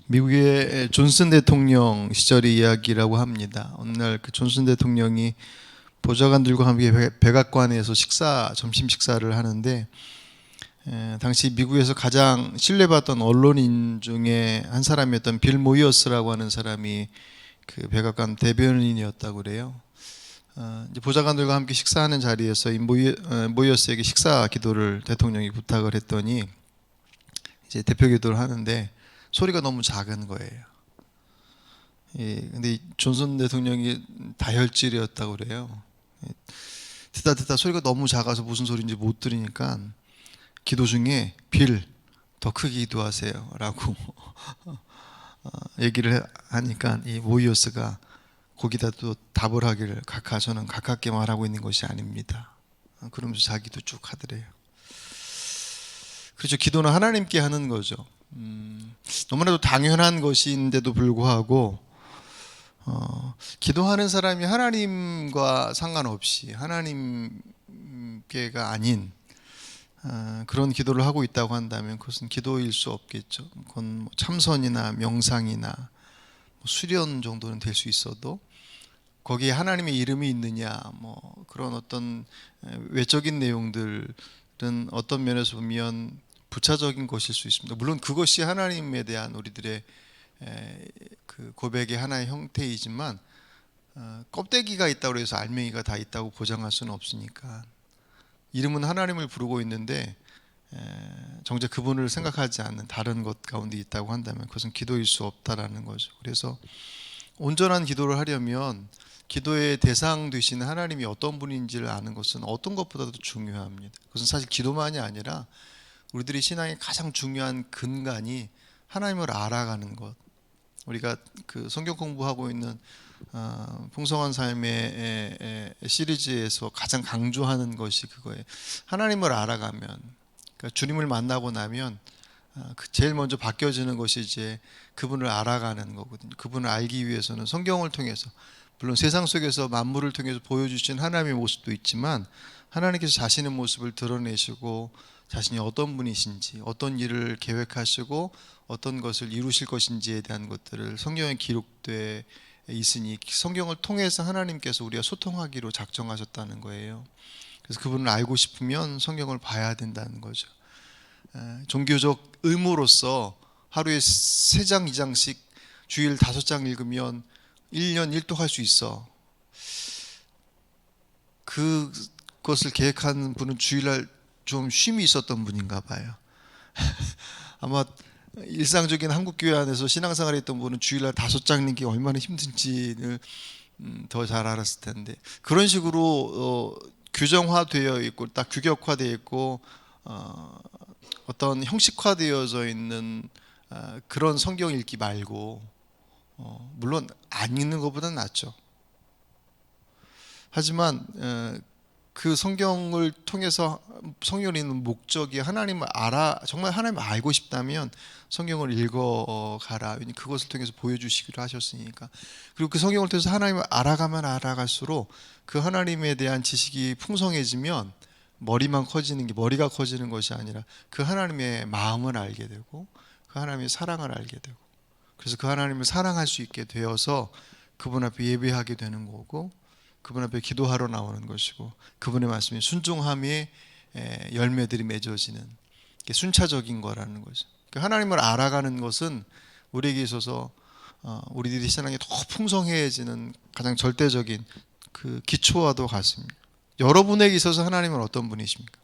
미국의 존슨 대통령 시절의 이야기라고 합니다. 어느 날 그 존슨 대통령이 보좌관들과 함께 백악관에서 점심 식사를 하는데, 당시 미국에서 가장 신뢰받던 언론인 중에 한 사람이었던 빌 모이어스라고 하는 사람이 그 백악관 대변인이었다고 그래요. 이제 보좌관들과 함께 식사하는 자리에서 이 모이어스에게 식사 기도를 대통령이 부탁을 했더니, 이제 대표 기도를 하는데 소리가 너무 작은 거예요. 근데 존슨 대통령이 다혈질이었다고 그래요. 듣다 소리가 너무 작아서 무슨 소리인지 못 들으니까 기도 중에 빌 더 크게 기도하세요 라고 얘기를 하니까 이 모이어스가 거기다 또 답을 하기를, 각하 저는 가깝게 말하고 있는 것이 아닙니다. 그러면서 자기도 쭉 하더래요. 그렇죠. 기도는 하나님께 하는 거죠. 너무나도 당연한 것인데도 불구하고 기도하는 사람이 하나님과 상관없이 하나님께가 아닌 그런 기도를 하고 있다고 한다면 그것은 기도일 수 없겠죠. 그건 뭐 참선이나 명상이나 뭐 수련 정도는 될 수 있어도 거기에 하나님의 이름이 있느냐, 뭐 그런 어떤 외적인 내용들은 어떤 면에서 보면 부차적인 것일 수 있습니다. 물론 그것이 하나님에 대한 우리들의 그 고백의 하나의 형태이지만 껍데기가 있다고 해서 알맹이가 다 있다고 보장할 수는 없으니까, 이름은 하나님을 부르고 있는데 정작 그분을 생각하지 않는 다른 것 가운데 있다고 한다면 그것은 기도일 수 없다라는 거죠. 그래서 온전한 기도를 하려면 기도의 대상 되시는 하나님이 어떤 분인지를 아는 것은 어떤 것보다도 중요합니다. 그것은 사실 기도만이 아니라 우리들의 신앙의 가장 중요한 근간이 하나님을 알아가는 것. 우리가 그 성경 공부하고 있는 풍성한 삶의 시리즈에서 가장 강조하는 것이 그거예요. 하나님을 알아가면, 그러니까 주님을 만나고 나면 제일 먼저 바뀌어지는 것이 이제 그분을 알아가는 거거든요. 그분을 알기 위해서는 성경을 통해서, 물론 세상 속에서 만물을 통해서 보여주신 하나님의 모습도 있지만 하나님께서 자신의 모습을 드러내시고 자신이 어떤 분이신지, 어떤 일을 계획하시고 어떤 것을 이루실 것인지에 대한 것들을 성경에 기록되어 있으니 성경을 통해서 하나님께서 우리가 소통하기로 작정하셨다는 거예요. 그래서 그분을 알고 싶으면 성경을 봐야 된다는 거죠. 종교적 의무로서 하루에 3장 2장씩 주일 5장 읽으면 1년 1도 할 수 있어. 그것을 계획한 분은 주일날 좀 쉼이 있었던 분인가 봐요. 아마 일상적인 한국교회 안에서 신앙생활을 했던 분은 주일날 5장 읽기 얼마나 힘든지를 더 잘 알았을 텐데, 그런 식으로 규정화되어 있고 딱 규격화되어 있고 어떤 형식화되어져 있는 그런 성경 읽기 말고, 물론 안 읽는 것보다는 낫죠. 하지만 그 성경을 통해서 성경을 읽는 목적이 정말 하나님을 알고 싶다면 성경을 읽어가라. 그것을 통해서 보여주시기로 하셨으니까. 그리고 그 성경을 통해서 하나님을 알아가면 알아갈수록 그 하나님에 대한 지식이 풍성해지면 머리가 커지는 것이 아니라 그 하나님의 마음을 알게 되고 그 하나님의 사랑을 알게 되고, 그래서 그 하나님을 사랑할 수 있게 되어서 그분 앞에 예배하게 되는 거고, 그분 앞에 기도하러 나오는 것이고, 그분의 말씀이 순종함의 열매들이 맺어지는 순차적인 거라는 거죠. 하나님을 알아가는 것은 우리에게 있어서 우리들이 신앙이 더 풍성해지는 가장 절대적인 그 기초와도 같습니다. 여러분에게 있어서 하나님은 어떤 분이십니까?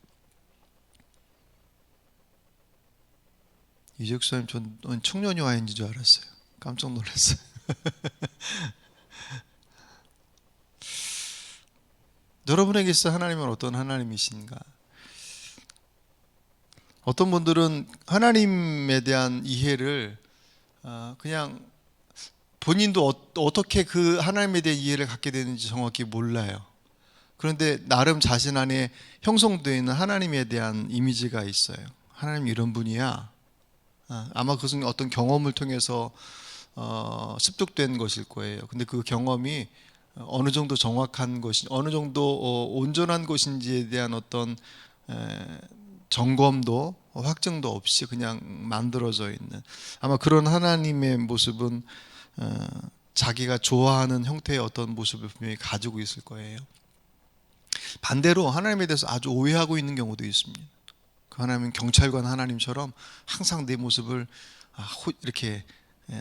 이적사님, 전 청년이 와 있는 줄 알았어요. 깜짝 놀랐어요. 여러분에게 있어 하나님은 어떤 하나님이신가? 어떤 분들은 하나님에 대한 이해를 그냥 본인도 어떻게 그 하나님에 대한 이해를 갖게 되는지 정확히 몰라요. 그런데 나름 자신 안에 형성되어 있는 하나님에 대한 이미지가 있어요. 하나님 이런 분이야. 아마 그것은 어떤 경험을 통해서 습득된 것일 거예요. 근데 그 경험이 어느 정도 정확한 것이, 어느 정도 온전한 것인지에 대한 어떤 점검도 확증도 없이 그냥 만들어져 있는, 아마 그런 하나님의 모습은 자기가 좋아하는 형태의 어떤 모습을 분명히 가지고 있을 거예요. 반대로 하나님에 대해서 아주 오해하고 있는 경우도 있습니다. 그 하나님은 경찰관 하나님처럼 항상 내 모습을 이렇게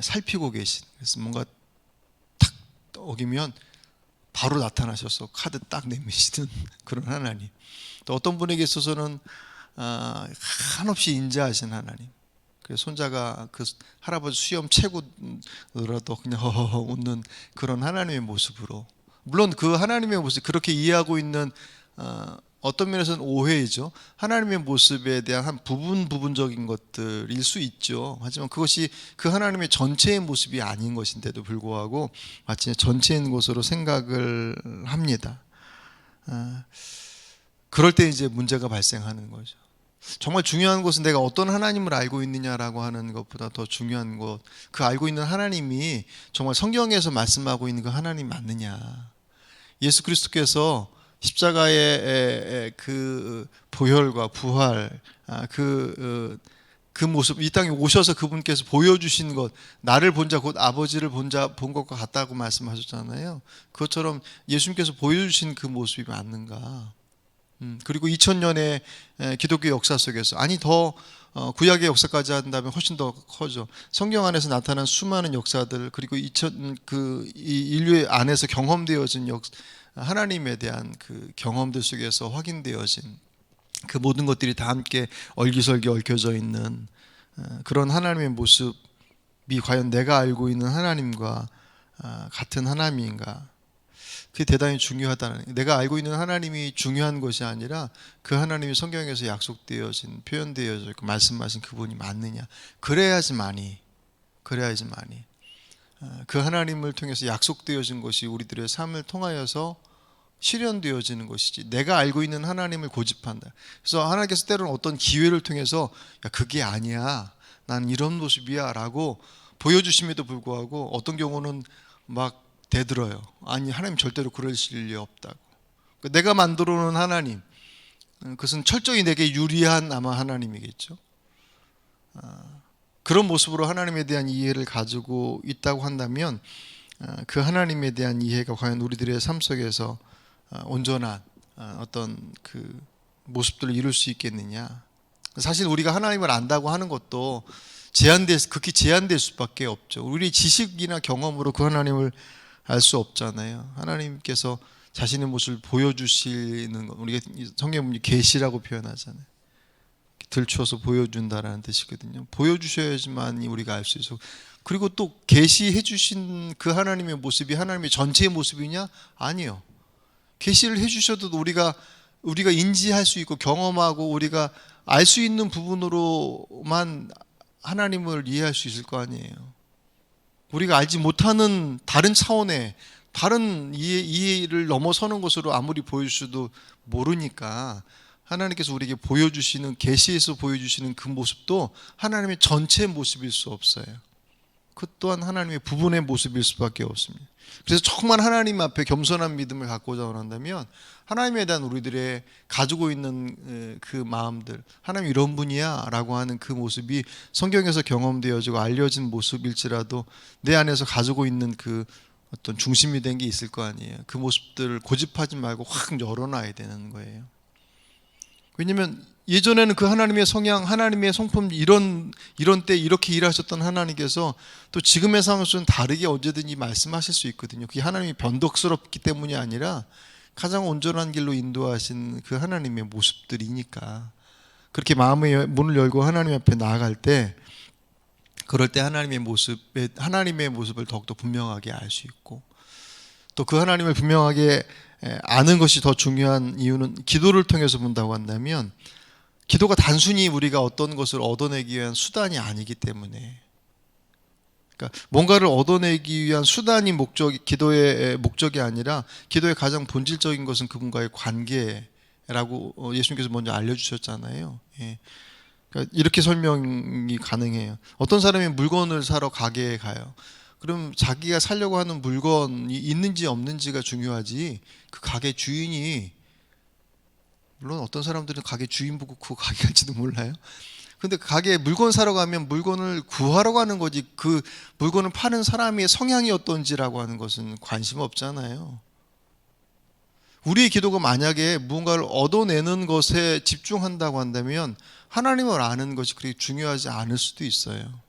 살피고 계신, 그래서 뭔가 탁 어기면 바로 나타나셔서 카드 딱 내미시는 그런 하나님. 또 어떤 분에게 있어서는 한없이 인자하신 하나님. 그래서 손자가 그 할아버지 수염 채고 놀아도 그냥 허허허 웃는 그런 하나님의 모습으로, 물론 그 하나님의 모습 그렇게 이해하고 있는 어떤 면에서는 오해이죠. 하나님의 모습에 대한 한 부분적인 것들일 수 있죠. 하지만 그것이 그 하나님의 전체의 모습이 아닌 것인데도 불구하고 마치 전체인 것으로 생각을 합니다. 그럴 때 이제 문제가 발생하는 거죠. 정말 중요한 것은 내가 어떤 하나님을 알고 있느냐라고 하는 것보다 더 중요한 것, 그 알고 있는 하나님이 정말 성경에서 말씀하고 있는 그 하나님 맞느냐. 예수 그리스도께서 십자가의 그 보혈과 부활, 그 모습, 이 땅에 오셔서 그분께서 보여주신 것, 나를 본 자 곧 아버지를 본 것과 같다고 말씀하셨잖아요. 그것처럼 예수님께서 보여주신 그 모습이 맞는가. 그리고 2000년의 기독교 역사 속에서, 아니 더 구약의 역사까지 한다면 훨씬 더 커져. 성경 안에서 나타난 수많은 역사들, 그리고 이 인류의 안에서 경험되어진 하나님에 대한 그 경험들 속에서 확인되어진 그 모든 것들이 다 함께 얼기설기 얽혀져 있는 그런 하나님의 모습이 과연 내가 알고 있는 하나님과 같은 하나님인가? 그게 대단히 중요하다는, 내가 알고 있는 하나님이 중요한 것이 아니라 그 하나님이 성경에서 약속되어진, 표현되어져 있고 말씀하신 그분이 맞느냐. 그래야지만이 그 하나님을 통해서 약속되어진 것이 우리들의 삶을 통하여서 실현되어지는 것이지, 내가 알고 있는 하나님을 고집한다. 그래서 하나님께서 때로는 어떤 기회를 통해서 야, 그게 아니야, 난 이런 모습이야 라고 보여주심에도 불구하고 어떤 경우는 막 대들어요. 아니, 하나님 절대로 그러실 리 없다고. 내가 만들어 놓은 하나님, 그것은 철저히 내게 유리한 아마 하나님이겠죠. 그런 모습으로 하나님에 대한 이해를 가지고 있다고 한다면 그 하나님에 대한 이해가 과연 우리들의 삶 속에서 온전한 어떤 그 모습들을 이룰 수 있겠느냐. 사실 우리가 하나님을 안다고 하는 것도 극히 제한될 수밖에 없죠. 우리 지식이나 경험으로 그 하나님을 알 수 없잖아요. 하나님께서 자신의 모습을 보여주시는 것, 우리가 성경에 계시라고 표현하잖아요. 들추어서 보여준다라는 뜻이거든요. 보여주셔야지만 우리가 알 수 있어. 그리고 또 계시해 주신 그 하나님의 모습이 하나님의 전체의 모습이냐? 아니요. 계시를 해주셔도 우리가 인지할 수 있고 경험하고 우리가 알 수 있는 부분으로만 하나님을 이해할 수 있을 거 아니에요. 우리가 알지 못하는 다른 차원의 다른 이해를 넘어서는 것으로 아무리 보여주셔도 모르니까 하나님께서 우리에게 보여주시는, 계시에서 보여주시는 그 모습도 하나님의 전체 모습일 수 없어요. 그 또한 하나님의 부분의 모습일 수밖에 없습니다. 그래서 정말 하나님 앞에 겸손한 믿음을 갖고자 원한다면 하나님에 대한 우리들의 가지고 있는 그 마음들, 하나님 이런 분이야 라고 하는 그 모습이 성경에서 경험되어지고 알려진 모습일지라도 내 안에서 가지고 있는 그 어떤 중심이 된 게 있을 거 아니에요. 그 모습들을 고집하지 말고 확 열어놔야 되는 거예요. 왜냐하면 예전에는 그 하나님의 성향, 하나님의 성품, 이런 때 이렇게 일하셨던 하나님께서 또 지금의 상황에서는 다르게 언제든지 말씀하실 수 있거든요. 그게 하나님이 변덕스럽기 때문이 아니라 가장 온전한 길로 인도하신 그 하나님의 모습들이니까, 그렇게 마음의 문을 열고 하나님 앞에 나아갈 때, 그럴 때 하나님의 모습을 더욱더 분명하게 알 수 있고, 또 그 하나님을 분명하게 아는 것이 더 중요한 이유는 기도를 통해서 본다고 한다면, 기도가 단순히 우리가 어떤 것을 얻어내기 위한 수단이 아니기 때문에, 그러니까 뭔가를 얻어내기 위한 수단이 기도의 목적이 아니라 기도의 가장 본질적인 것은 그분과의 관계라고 예수님께서 먼저 알려주셨잖아요. 그러니까 이렇게 설명이 가능해요. 어떤 사람이 물건을 사러 가게에 가요. 그럼 자기가 사려고 하는 물건이 있는지 없는지가 중요하지, 그 가게 주인이 물론 어떤 사람들은 가게 주인 보고 그 가게 갈지도 몰라요. 근데 가게에 물건 사러 가면 물건을 구하러 가는 거지, 그 물건을 파는 사람의 성향이 어떤지라고 하는 것은 관심 없잖아요. 우리의 기도가 만약에 무언가를 얻어내는 것에 집중한다고 한다면 하나님을 아는 것이 그렇게 중요하지 않을 수도 있어요.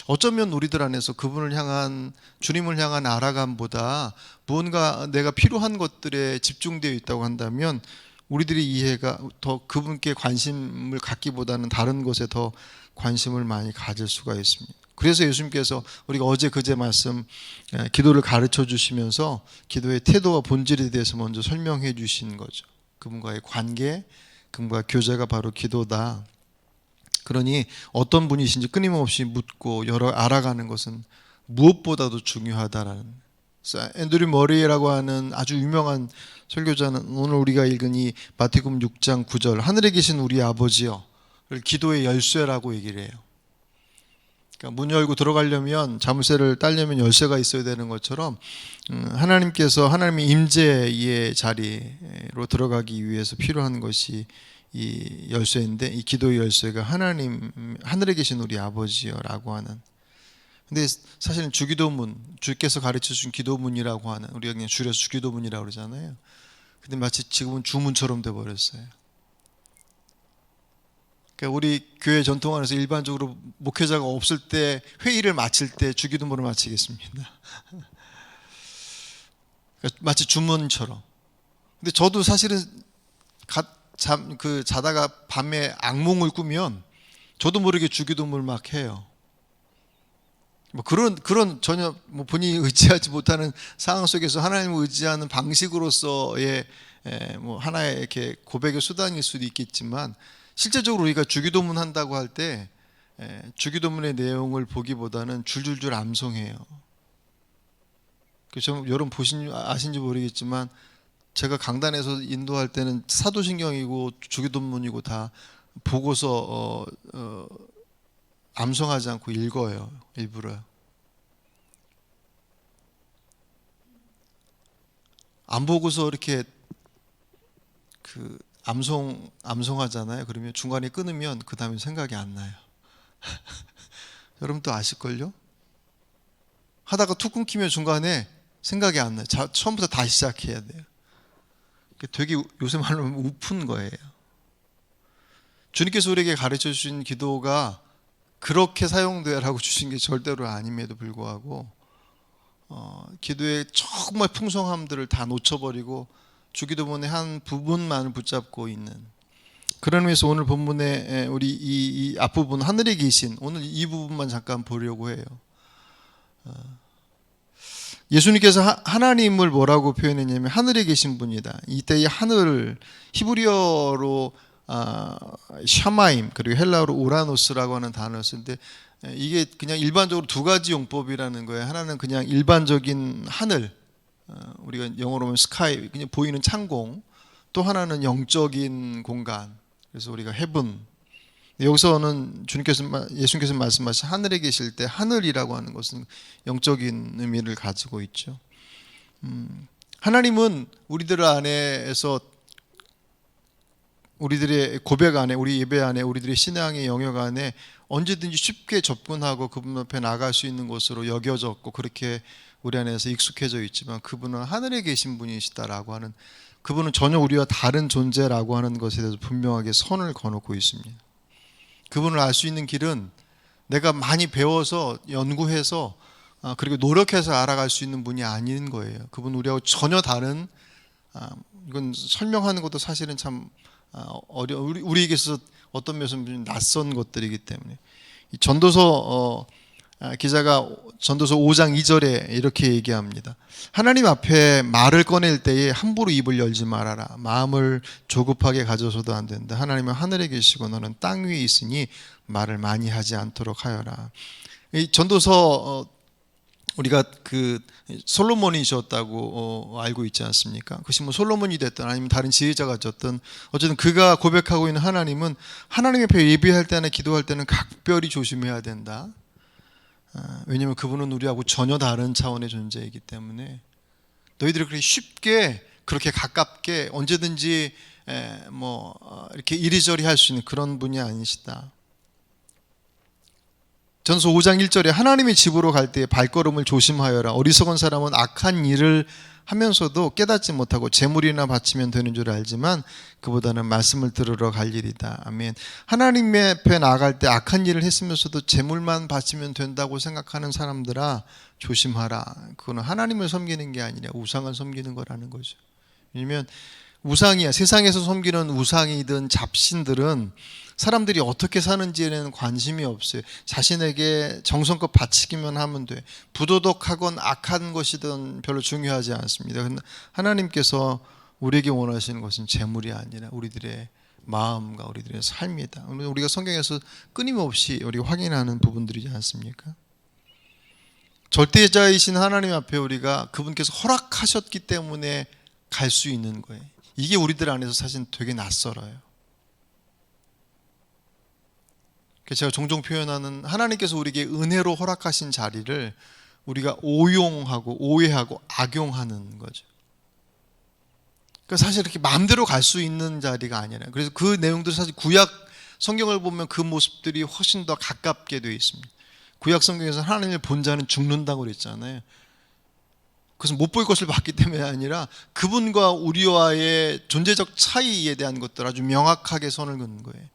어쩌면 우리들 안에서 그분을 향한, 주님을 향한 알아감보다 무언가 내가 필요한 것들에 집중되어 있다고 한다면 우리들의 이해가 더 그분께 관심을 갖기보다는 다른 것에 더 관심을 많이 가질 수가 있습니다. 그래서 예수님께서 우리가 어제 그제 말씀 기도를 가르쳐 주시면서 기도의 태도와 본질에 대해서 먼저 설명해 주신 거죠. 그분과의 관계, 그분과 교제가 바로 기도다. 그러니 어떤 분이신지 끊임없이 묻고 알아가는 것은 무엇보다도 중요하다라는. 앤드류 머레이라고 하는 아주 유명한 설교자는 오늘 우리가 읽은 이 마태복음 6장 9절 하늘에 계신 우리 아버지여 를 기도의 열쇠라고 얘기를 해요. 그러니까 문 열고 들어가려면, 자물쇠를 따려면 열쇠가 있어야 되는 것처럼 하나님께서 하나님의 임재의 자리로 들어가기 위해서 필요한 것이 이 열쇠인데, 이 기도의 열쇠가 하나님, 하늘에 계신 우리 아버지여라고 하는. 근데 사실은 주기도문, 주께서 가르쳐 주신 기도문이라고 하는, 우리가 그냥 줄여서 주기도문이라고 그러잖아요. 근데 마치 지금은 주문처럼 돼 버렸어요. 그러니까 우리 교회 전통 안에서 일반적으로 목회자가 없을 때 회의를 마칠 때 주기도문을 마치겠습니다. 그러니까 마치 주문처럼. 근데 저도 사실은 자다가 밤에 악몽을 꾸면 저도 모르게 주기도문을 막 해요. 뭐 그런 전혀 뭐 본인이 의지하지 못하는 상황 속에서 하나님을 의지하는 방식으로서의 뭐 하나의 이렇게 고백의 수단일 수도 있겠지만, 실제적으로 우리가 주기도문 한다고 할 때 주기도문의 내용을 보기보다는 줄줄줄 암송해요. 그래서 여러분 아신지 모르겠지만 제가 강단에서 인도할 때는 사도신경이고 주기도문이고 다 보고서 암송하지 않고 읽어요. 일부러. 안 보고서 이렇게 암송하잖아요. 그러면 중간에 끊으면 그 다음에 생각이 안 나요. 여러분 또 아실걸요? 하다가 툭 끊기면 중간에 생각이 안 나요. 처음부터 다시 시작해야 돼요. 되게 요새 말로 하면 우픈 거예요. 주님께서 우리에게 가르쳐 주신 기도가 그렇게 사용되라고 주신 게 절대로 아님에도 불구하고 기도의 정말 풍성함들을 다 놓쳐버리고 주기도문의 한 부분만을 붙잡고 있는, 그런 의미에서 오늘 본문에 우리 이 앞부분 하늘에 계신, 오늘 이 부분만 잠깐 보려고 해요. 예수님께서 하나님을 뭐라고 표현했냐면 하늘에 계신 분이다. 이때 이 하늘, 히브리어로 샤마임, 그리고 헬라어로 우라노스라고 하는 단어를 쓰는데, 이게 그냥 일반적으로 두 가지 용법이라는 거예요. 하나는 그냥 일반적인 하늘, 우리가 영어로 하면 스카이, 그냥 보이는 창공. 또 하나는 영적인 공간, 그래서 우리가 헤븐. 여기서는 예수님께서 말씀하신 하늘에 계실 때 하늘이라고 하는 것은 영적인 의미를 가지고 있죠. 하나님은 우리들 안에서, 우리들의 고백 안에, 우리 예배 안에, 우리들의 신앙의 영역 안에 언제든지 쉽게 접근하고 그분 앞에 나갈 수 있는 곳으로 여겨졌고, 그렇게 우리 안에서 익숙해져 있지만 그분은 하늘에 계신 분이시다라고 하는, 그분은 전혀 우리와 다른 존재라고 하는 것에 대해서 분명하게 선을 그어놓고 있습니다. 그분을 알 수 있는 길은 내가 많이 배워서 연구해서 그리고 노력해서 알아갈 수 있는 분이 아닌 거예요. 그분 우리하고 전혀 다른, 이건 설명하는 것도 사실은 참 우리에게 있어서 어떤 면에서는 낯선 것들이기 때문에, 이 전도서 기자가 전도서 5장 2절에 이렇게 얘기합니다. 하나님 앞에 말을 꺼낼 때에 함부로 입을 열지 말아라. 마음을 조급하게 가져서도 안 된다. 하나님은 하늘에 계시고 너는 땅 위에 있으니 말을 많이 하지 않도록 하여라. 이 전도서 우리가 그 솔로몬이셨다고 알고 있지 않습니까? 그것이 뭐 솔로몬이 됐든 아니면 다른 지혜자가 됐든 어쨌든 그가 고백하고 있는 하나님은 하나님 앞에 예배할 때나 기도할 때는 각별히 조심해야 된다. 왜냐하면 그분은 우리하고 전혀 다른 차원의 존재이기 때문에 너희들이 그렇게 쉽게, 그렇게 가깝게 언제든지 이렇게 이리저리 할 수 있는 그런 분이 아니시다. 전서 5장 1절에 하나님의 집으로 갈 때 발걸음을 조심하여라. 어리석은 사람은 악한 일을 하면서도 깨닫지 못하고 재물이나 바치면 되는 줄 알지만 그보다는 말씀을 들으러 갈 일이다. 아멘. 하나님 앞에 나아갈 때 악한 일을 했으면서도 재물만 바치면 된다고 생각하는 사람들아 조심하라. 그거는 하나님을 섬기는 게 아니라 우상을 섬기는 거라는 거죠. 왜냐면 우상이야. 세상에서 섬기는 우상이든 잡신들은 사람들이 어떻게 사는지에는 관심이 없어요. 자신에게 정성껏 바치기만 하면 돼. 부도덕하건 악한 것이든 별로 중요하지 않습니다. 하나님께서 우리에게 원하시는 것은 재물이 아니라 우리들의 마음과 우리들의 삶이다. 우리가 성경에서 끊임없이 우리 확인하는 부분들이지 않습니까? 절대자이신 하나님 앞에 우리가 그분께서 허락하셨기 때문에 갈 수 있는 거예요. 이게 우리들 안에서 사실 되게 낯설어요. 제가 종종 표현하는 하나님께서 우리에게 은혜로 허락하신 자리를 우리가 오용하고 오해하고 악용하는 거죠. 그러니까 사실 이렇게 마음대로 갈 수 있는 자리가 아니라, 그래서 그 내용들 사실 구약 성경을 보면 그 모습들이 훨씬 더 가깝게 되어 있습니다. 구약 성경에서 하나님을 본 자는 죽는다고 그랬잖아요. 그것은 못 볼 것을 봤기 때문에 아니라 그분과 우리와의 존재적 차이에 대한 것들 아주 명확하게 선을 긋는 거예요.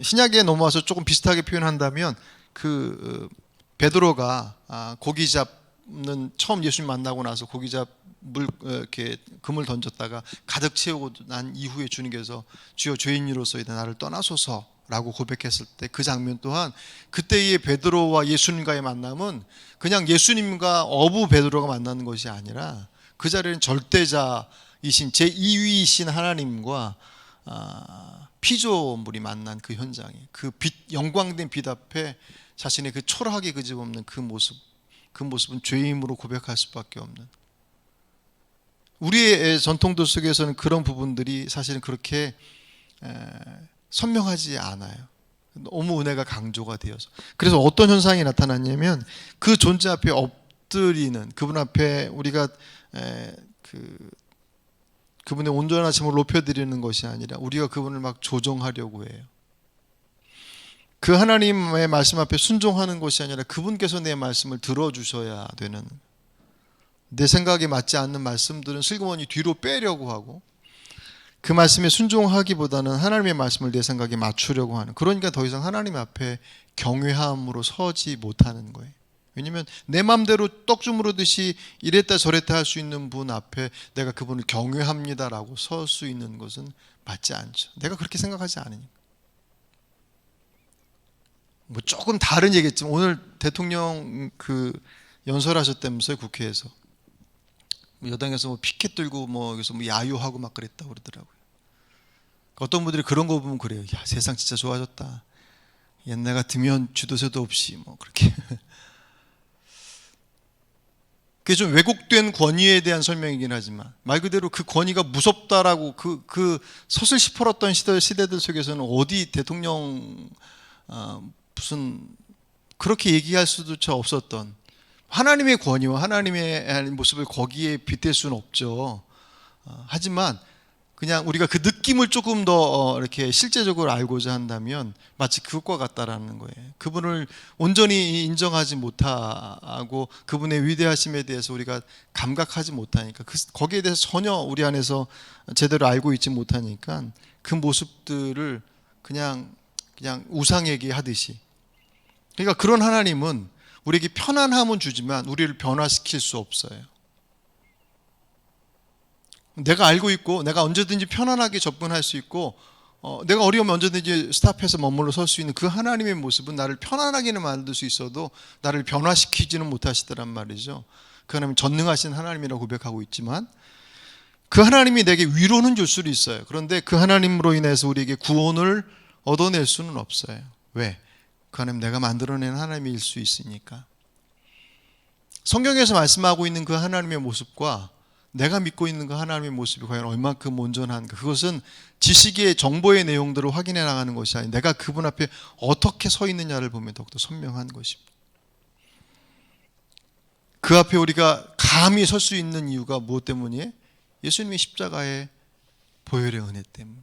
신약에 넘어와서 조금 비슷하게 표현한다면 그 베드로가 고기 잡는 처음 예수님 만나고 나서 고기 잡물 이렇게 금을 던졌다가 가득 채우고 난 이후에 주님께서 주여 죄인으로서이다 나를 떠나소서라고 고백했을 때 그 장면 또한 그때의 베드로와 예수님과의 만남은 그냥 예수님과 어부 베드로가 만나는 것이 아니라 그 자리에는 절대자이신 제2위이신 하나님과 피조물이 만난 그 현장에 그 빛, 영광된 빛 앞에 자신의 그 초라하게 그집없는 그 모습은 죄임으로 고백할 수밖에 없는, 우리의 전통도 속에서는 그런 부분들이 사실은 그렇게 선명하지 않아요. 너무 은혜가 강조가 되어서. 그래서 어떤 현상이 나타났냐면 그 존재 앞에 엎드리는 그분 앞에 우리가 그분의 온전하심을 높여드리는 것이 아니라 우리가 그분을 막 조정하려고 해요. 그 하나님의 말씀 앞에 순종하는 것이 아니라 그분께서 내 말씀을 들어주셔야 되는, 내 생각에 맞지 않는 말씀들은 슬그머니 뒤로 빼려고 하고 그 말씀에 순종하기보다는 하나님의 말씀을 내 생각에 맞추려고 하는, 그러니까 더 이상 하나님 앞에 경외함으로 서지 못하는 거예요. 왜냐하면 내 마음대로 떡 주무르듯이 이랬다 저랬다 할 수 있는 분 앞에 내가 그분을 경외합니다라고 설 수 있는 것은 맞지 않죠. 내가 그렇게 생각하지 않으니까. 뭐 조금 다른 얘기겠지만 오늘 대통령 그 연설하셨다면서요, 국회에서. 여당에서 뭐 피켓 들고 여기서 야유하고 막 그랬다고 그러더라고요. 어떤 분들이 그런 거 보면 그래요. 야, 세상 진짜 좋아졌다. 옛날 같으면 주도세도 없이 그렇게. 그게 좀 왜곡된 권위에 대한 설명이긴 하지만 말 그대로 그 권위가 무섭다라고 그 서슬 시퍼렀던 시대들 속에서는 어디 대통령 무슨 그렇게 얘기할 수조차 없었던 하나님의 권위와 하나님의 모습을 거기에 빗댈 수는 없죠. 하지만 그냥 우리가 그 느낌을 조금 더 이렇게 실제적으로 알고자 한다면 마치 그것과 같다라는 거예요. 그분을 온전히 인정하지 못하고 그분의 위대하심에 대해서 우리가 감각하지 못하니까 거기에 대해서 전혀 우리 안에서 제대로 알고 있지 못하니까 그 모습들을 그냥 우상에게 하듯이, 그러니까 그런 하나님은 우리에게 편안함은 주지만 우리를 변화시킬 수 없어요. 내가 알고 있고 내가 언제든지 편안하게 접근할 수 있고 내가 어려우면 언제든지 스탑해서 머물러 설 수 있는 그 하나님의 모습은 나를 편안하게는 만들 수 있어도 나를 변화시키지는 못하시더란 말이죠. 그 하나님은 전능하신 하나님이라고 고백하고 있지만 그 하나님이 내게 위로는 줄 수는 있어요. 그런데 그 하나님으로 인해서 우리에게 구원을 얻어낼 수는 없어요. 왜? 그 하나님 내가 만들어낸 하나님일 수 있으니까. 성경에서 말씀하고 있는 그 하나님의 모습과 내가 믿고 있는 그 하나님의 모습이 과연 얼만큼 온전한가, 그것은 지식의 정보의 내용들을 확인해 나가는 것이 아니라 내가 그분 앞에 어떻게 서 있느냐를 보면 더욱더 선명한 것입니다. 그 앞에 우리가 감히 설 수 있는 이유가 무엇 때문이에요? 예수님이 십자가에 보혈의 은혜 때문에.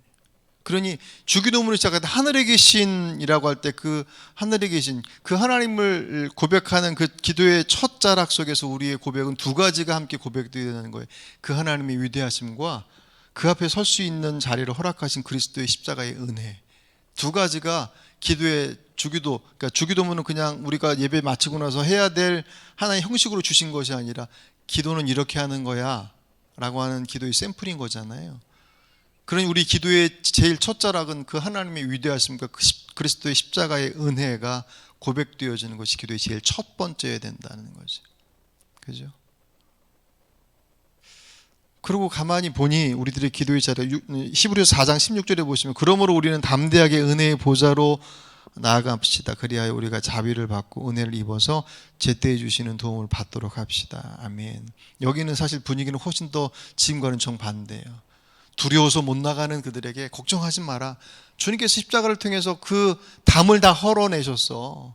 그러니 주기도문을 시작할 때 하늘에 계신이라고 할 때 그 하늘에 계신 그 하나님을 고백하는 그 기도의 첫 자락 속에서 우리의 고백은 두 가지가 함께 고백되어야 되는 거예요. 그 하나님의 위대하심과 그 앞에 설 수 있는 자리를 허락하신 그리스도의 십자가의 은혜. 두 가지가 기도의 주기도, 그러니까 주기도문은 그냥 우리가 예배 마치고 나서 해야 될 하나의 형식으로 주신 것이 아니라 기도는 이렇게 하는 거야 라고 하는 기도의 샘플인 거잖아요. 그러니 우리 기도의 제일 첫 자락은 그 하나님의 위대하심과 그리스도의 십자가의 은혜가 고백되어지는 것이 기도의 제일 첫 번째여야 된다는 거죠. 그죠? 그리고 가만히 보니 우리들의 기도의 자리, 히브리서 4장 16절에 보시면 그러므로 우리는 담대하게 은혜의 보좌로 나아갑시다. 그리하여 우리가 자비를 받고 은혜를 입어서 제때에 주시는 도움을 받도록 합시다. 아멘. 여기는 사실 분위기는 훨씬 더 지금과는 정반대예요. 두려워서 못 나가는 그들에게 걱정하지 마라. 주님께서 십자가를 통해서 그 담을 다 헐어내셨어.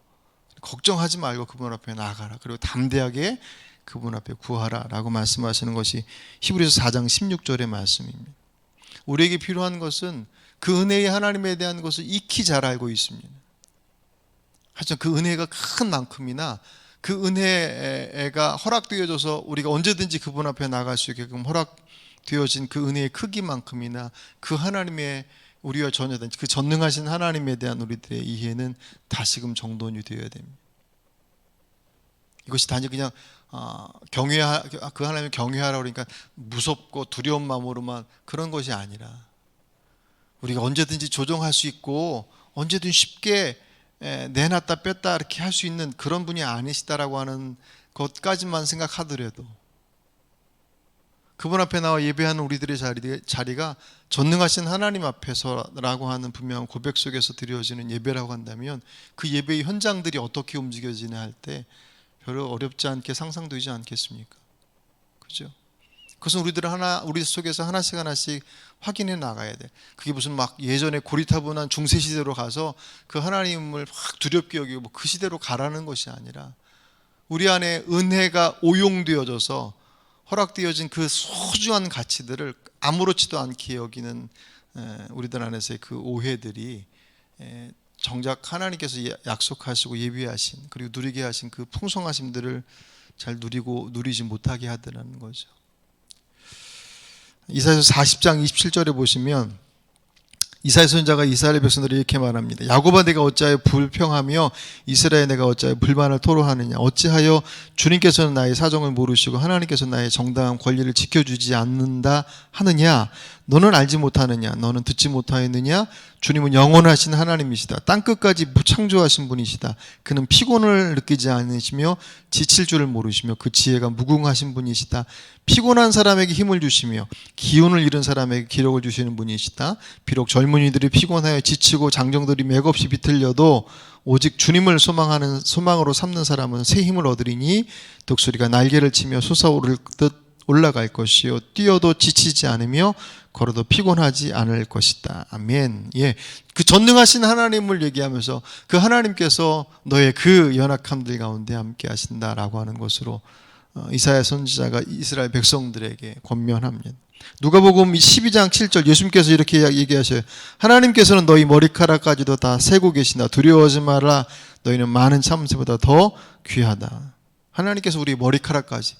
걱정하지 말고 그분 앞에 나아가라. 그리고 담대하게 그분 앞에 구하라 라고 말씀하시는 것이 히브리서 4장 16절의 말씀입니다. 우리에게 필요한 것은 그 은혜의 하나님에 대한 것을 익히 잘 알고 있습니다. 하지만 그 은혜가 큰 만큼이나 그 은혜가 허락되어져서 우리가 언제든지 그분 앞에 나갈 수 있게끔 허락되어진 그 은혜의 크기만큼이나 그 하나님의 우리와 전혀 다른 그 전능하신 하나님에 대한 우리들의 이해는 다시금 정돈이 되어야 됩니다. 이것이 단지 그냥 그 하나님을 경외하라 그러니까 무섭고 두려운 마음으로만 그런 것이 아니라 우리가 언제든지 조정할 수 있고 언제든 쉽게 내놨다 뺐다 이렇게 할 수 있는 그런 분이 아니시다라고 하는 것까지만 생각하더라도 그분 앞에 나와 예배하는 우리들의 자리가 전능하신 하나님 앞에서라고 하는 분명한 고백 속에서 드려지는 예배라고 한다면 그 예배의 현장들이 어떻게 움직여지냐 할 때 별로 어렵지 않게 상상되지 않겠습니까? 그죠? 그것은 우리 속에서 하나씩 확인해 나가야 돼. 그게 무슨 막 예전에 고리타분한 중세 시대로 가서 그 하나님을 확 두렵게 여기고 그 시대로 가라는 것이 아니라 우리 안에 은혜가 오용되어져서 허락되어진 그 소중한 가치들을 아무렇지도 않게 여기는 우리들 안에서의 그 오해들이 정작 하나님께서 약속하시고 예비하신 그리고 누리게 하신 그 풍성하심들을 잘 누리지 못하게 하더라는 거죠. 이사야서 40장 27절에 보시면 이사야 선지자가 이스라엘 백성들이 이렇게 말합니다. 야곱아 내가 어찌하여 불평하며 이스라엘 내가 어찌하여 불만을 토로하느냐. 어찌하여 주님께서는 나의 사정을 모르시고 하나님께서는 나의 정당한 권리를 지켜주지 않는다 하느냐. 너는 알지 못하느냐. 너는 듣지 못하였느냐. 주님은 영원하신 하나님이시다. 땅끝까지 창조하신 분이시다. 그는 피곤을 느끼지 않으시며 지칠 줄을 모르시며 그 지혜가 무궁하신 분이시다. 피곤한 사람에게 힘을 주시며 기운을 잃은 사람에게 기력을 주시는 분이시다. 비록 젊은이들이 피곤하여 지치고 장정들이 맥없이 비틀려도 오직 주님을 소망으로 삼는 사람은 새 힘을 얻으리니 독수리가 날개를 치며 솟아오를 듯 올라갈 것이요 뛰어도 지치지 않으며 걸어도 피곤하지 않을 것이다. 아멘. 예, 그 전능하신 하나님을 얘기하면서 그 하나님께서 너의 그 연약함들 가운데 함께 하신다라고 하는 것으로 이사야 선지자가 이스라엘 백성들에게 권면합니다. 누가복음 12장 7절 예수님께서 이렇게 얘기하셔요. 하나님께서는 너희 머리카락까지도 다 세고 계신다. 두려워하지 마라. 너희는 많은 참새보다 더 귀하다. 하나님께서 우리 머리카락까지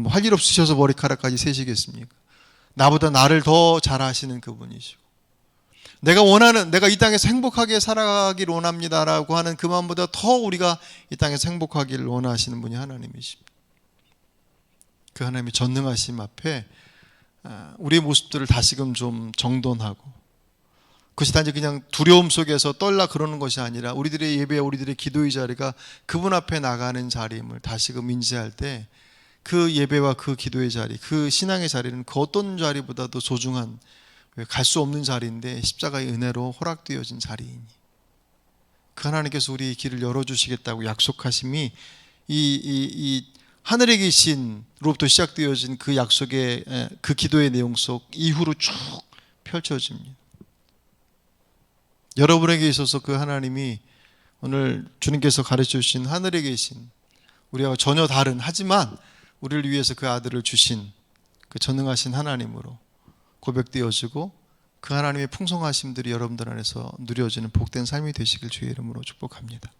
할 일 없으셔서 머리카락까지 세시겠습니까? 나보다 나를 더 잘 아시는 그분이시고 내가 이 땅에서 행복하게 살아가길 원합니다라고 하는 그 마음보다 더 우리가 이 땅에서 행복하기를 원하시는 분이 하나님이십니다. 그 하나님의 전능하심 앞에 우리의 모습들을 다시금 좀 정돈하고 그것이 단지 그냥 두려움 속에서 떨라 그러는 것이 아니라 우리들의 예배, 우리들의 기도의 자리가 그분 앞에 나가는 자리임을 다시금 인지할 때 그 예배와 그 기도의 자리, 그 신앙의 자리는 그 어떤 자리보다도 소중한 갈 수 없는 자리인데 십자가의 은혜로 허락되어진 자리이니 그 하나님께서 우리 길을 열어주시겠다고 약속하심이 이 하늘에 계신로부터 시작되어진 그 약속의 그 기도의 내용 속 이후로 쭉 펼쳐집니다. 여러분에게 있어서 그 하나님이 오늘 주님께서 가르쳐 주신 하늘에 계신 우리와 전혀 다른 하지만 우리를 위해서 그 아들을 주신 그 전능하신 하나님으로 고백되어지고 그 하나님의 풍성하심들이 여러분들 안에서 누려지는 복된 삶이 되시길 주의 이름으로 축복합니다.